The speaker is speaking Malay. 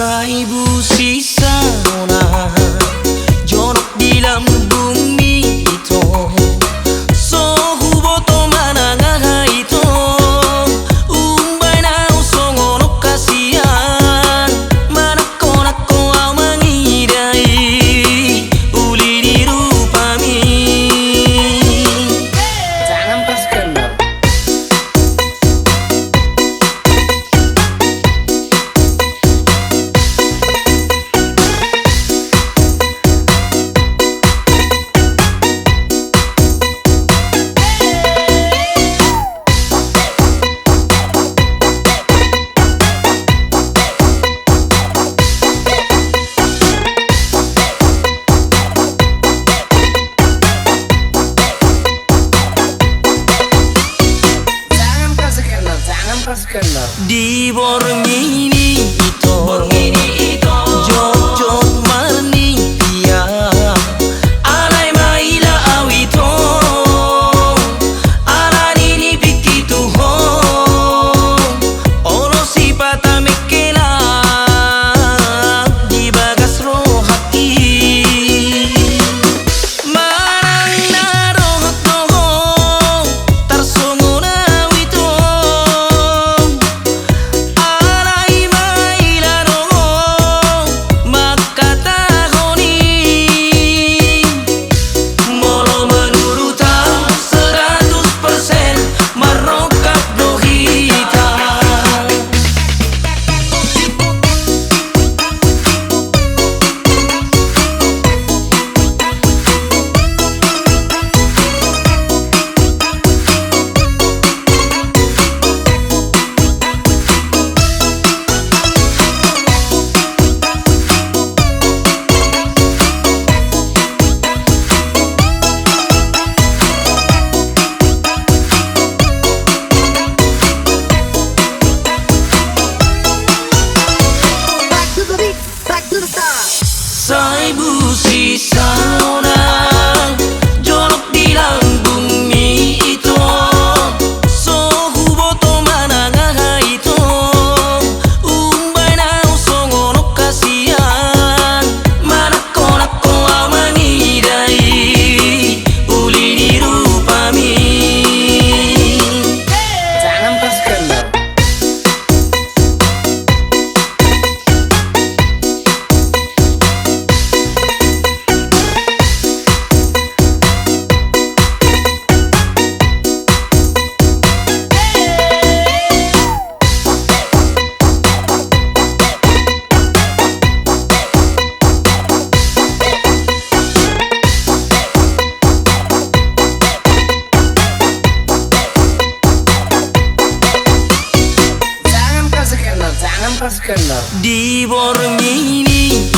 Saibu sisa ona jorok di lambung mi itu so huboto mana ngaha itu umbai na usongo no kasihan mana kona ko au mangidai uli di rupami jangan pas kendor. Di borngini itu jot marni dia alai maila awito alani ni bikitu ho ono si pata mekela di bagas rohaki marang na rohot noho tarsongo na wito Saibu sisa orang jorok di lambung mi itu so huboto mana ngaha itu umbai na usongo no kasihan mana kona ko au mangidai uli di rupami jangan pas kendor. Di borngini